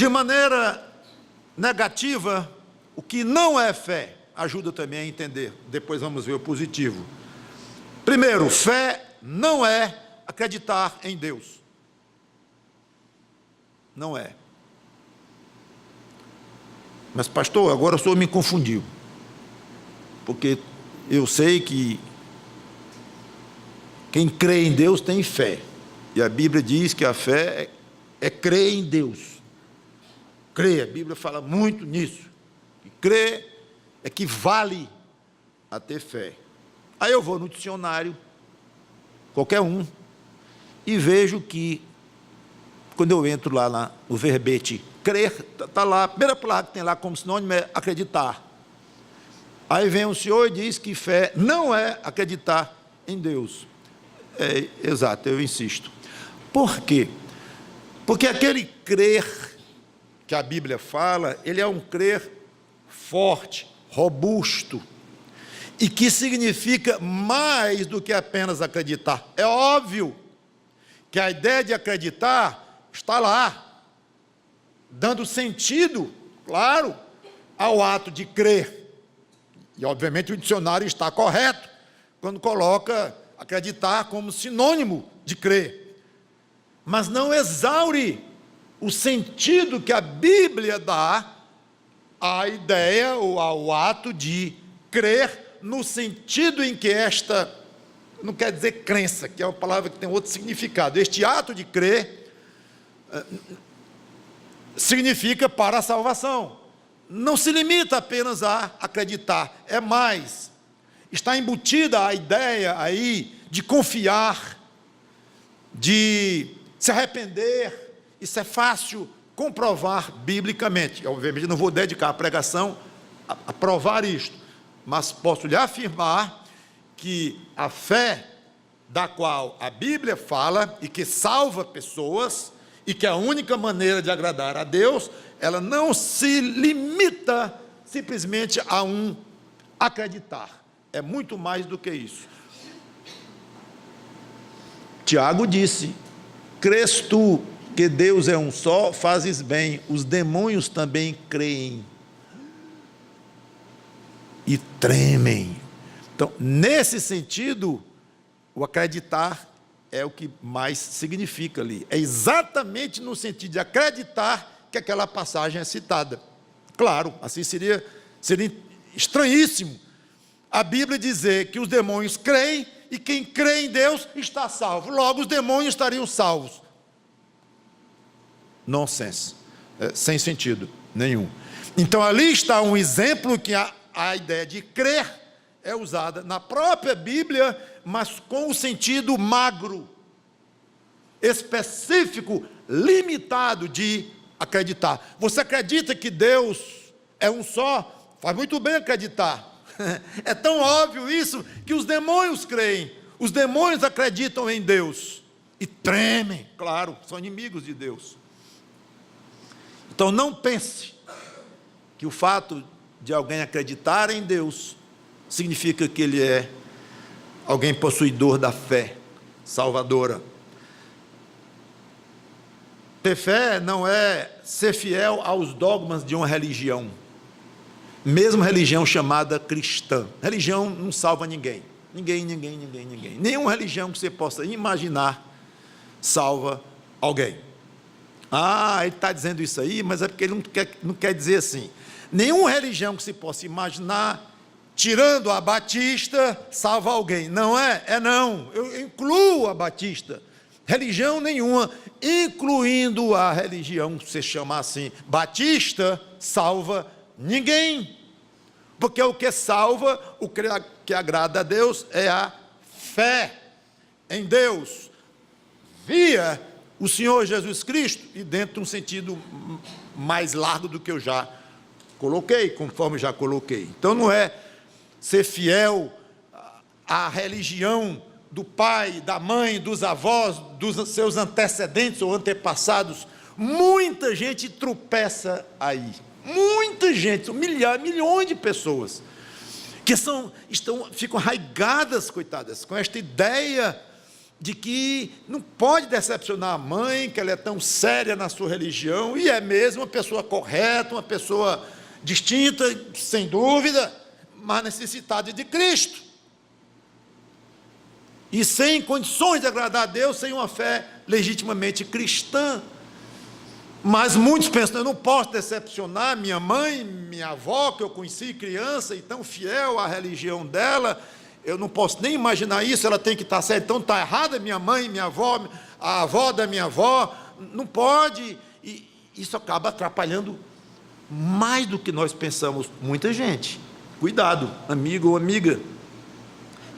De maneira negativa, o que não é fé, ajuda também a entender. Depois vamos ver o positivo. Primeiro, fé não é acreditar em Deus. Não é. Mas, pastor, agora o senhor me confundiu. Porque eu sei que quem crê em Deus tem fé. E a Bíblia diz que a fé é crer em Deus. Crer, a Bíblia fala muito nisso. E crer equivale a ter fé. Aí eu vou no dicionário, qualquer um, e vejo que, quando eu entro lá no verbete crer, está lá, a primeira palavra que tem lá como sinônimo é acreditar. Aí vem o senhor e diz que fé não é acreditar em Deus. É, exato, eu insisto. Por quê? Porque aquele crer que a Bíblia fala, ele é um crer forte, robusto, e que significa mais do que apenas acreditar. É óbvio que a ideia de acreditar está lá, dando sentido, claro, ao ato de crer. E, obviamente, o dicionário está correto quando coloca acreditar como sinônimo de crer. Mas não exaure o sentido que a Bíblia dá à ideia ou ao ato de crer, no sentido em que esta, não quer dizer crença, que é uma palavra que tem outro significado. Este ato de crer significa para a salvação. Não se limita apenas a acreditar, é mais. Está embutida a ideia aí de confiar, de se arrepender. Isso é fácil comprovar biblicamente. Eu, obviamente, não vou dedicar a pregação a provar isto, mas posso lhe afirmar que a fé da qual a Bíblia fala e que salva pessoas, e que é a única maneira de agradar a Deus, ela não se limita simplesmente a um acreditar. É muito mais do que isso. Tiago disse: crês tu que Deus é um só, fazes bem, os demônios também creem e tremem. Então, nesse sentido, o acreditar é o que mais significa ali. É exatamente no sentido de acreditar que aquela passagem é citada. Claro, assim seria estranhíssimo a Bíblia dizer que os demônios creem e quem crê em Deus está salvo. Logo, os demônios estariam salvos. Nonsense, sem sentido nenhum. Então ali está um exemplo que a ideia de crer é usada na própria Bíblia, mas com o sentido magro, específico, limitado de acreditar. Você acredita que Deus é um só? Faz muito bem acreditar. É tão óbvio isso que os demônios creem. Os demônios acreditam em Deus e tremem, claro, são inimigos de Deus. Então não pense que o fato de alguém acreditar em Deus significa que ele é alguém possuidor da fé salvadora. Ter fé não é ser fiel aos dogmas de uma religião, mesmo religião chamada cristã. Religião não salva ninguém. Ninguém. Nenhuma religião que você possa imaginar salva alguém. Ah, ele está dizendo isso aí, mas é porque ele não quer dizer assim. Nenhuma religião que se possa imaginar, tirando a Batista, salva alguém. Não é? É não. Eu incluo a Batista. Religião nenhuma, incluindo a religião que você chama assim, Batista, salva ninguém. Porque o que salva, o que agrada a Deus é a fé em Deus, via o Senhor Jesus Cristo, e dentro de um sentido mais largo do que eu já coloquei, conforme já coloquei. Então não é ser fiel à religião do pai, da mãe, dos avós, dos seus antecedentes ou antepassados. Muita gente tropeça aí. Muita gente, milhões de pessoas que ficam arraigadas, coitadas, com esta ideia de que não pode decepcionar a mãe, que ela é tão séria na sua religião, e é mesmo uma pessoa correta, uma pessoa distinta, sem dúvida, mas necessitada de Cristo. E sem condições de agradar a Deus, sem uma fé legitimamente cristã. Mas muitos pensam, eu não posso decepcionar minha mãe, minha avó, que eu conheci criança, e tão fiel à religião dela, eu não posso nem imaginar isso, ela tem que estar certa, então está errada minha mãe, minha avó, a avó da minha avó, não pode, e isso acaba atrapalhando mais do que nós pensamos, muita gente. Cuidado, amigo ou amiga,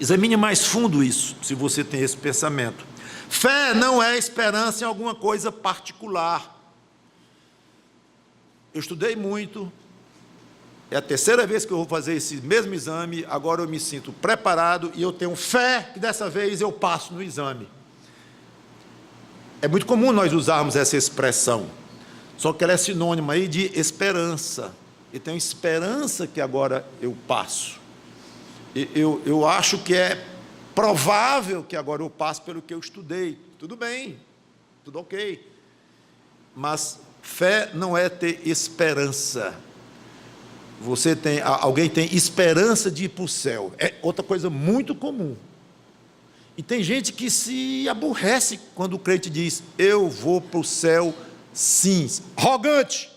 examine mais fundo isso, se você tem esse pensamento. Fé não é esperança em alguma coisa particular. Eu estudei muito, é a terceira vez que eu vou fazer esse mesmo exame, agora eu me sinto preparado e eu tenho fé que dessa vez eu passo no exame. É muito comum nós usarmos essa expressão, só que ela é sinônima aí de esperança. Eu tenho esperança que agora eu passo. Eu acho que é provável que agora eu passe pelo que eu estudei. Tudo bem, tudo ok. Mas fé não é ter esperança. Alguém tem esperança de ir para o céu. É outra coisa muito comum. E tem gente que se aborrece quando o crente diz, eu vou para o céu sim. Arrogante.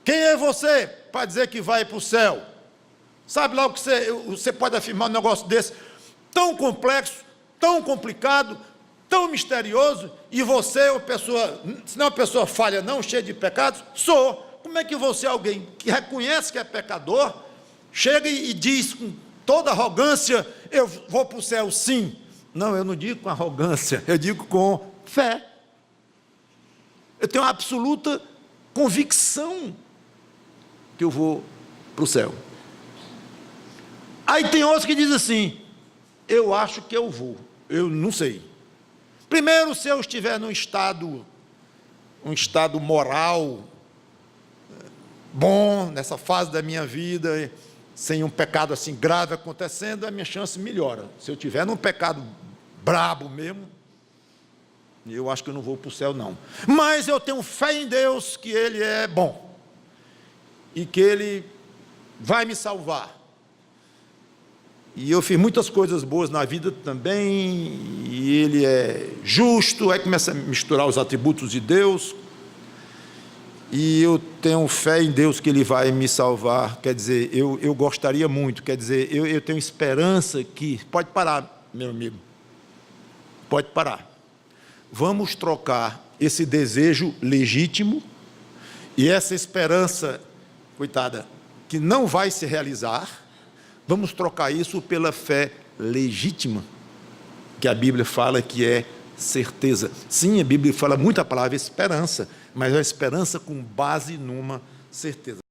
Quem é você para dizer que vai para o céu? Sabe lá o que você pode afirmar um negócio desse? Tão complexo, tão complicado, tão misterioso, e você é uma pessoa, se não é uma pessoa falha não, cheia de pecados? Sou. Como é que você, alguém que reconhece que é pecador, chega e diz com toda arrogância, eu vou para o céu sim? Não, eu não digo com arrogância, eu digo com fé. Eu tenho uma absoluta convicção que eu vou para o céu. Aí tem outros que dizem assim, eu acho que eu vou, eu não sei. Primeiro, se eu estiver num estado moral bom, nessa fase da minha vida, sem um pecado assim grave acontecendo, a minha chance melhora. Se eu estiver num pecado brabo mesmo, eu acho que eu não vou para o céu não. Mas eu tenho fé em Deus que Ele é bom, e que Ele vai me salvar. E eu fiz muitas coisas boas na vida também, e Ele é justo, aí começa a misturar os atributos de Deus, e eu tenho fé em Deus que Ele vai me salvar, quer dizer, eu gostaria muito, quer dizer, eu tenho esperança que, pode parar, meu amigo, pode parar, vamos trocar esse desejo legítimo, e essa esperança, coitada, que não vai se realizar, vamos trocar isso pela fé legítima, que a Bíblia fala que é certeza. Sim, a Bíblia fala muito a palavra esperança, mas é a esperança com base numa certeza.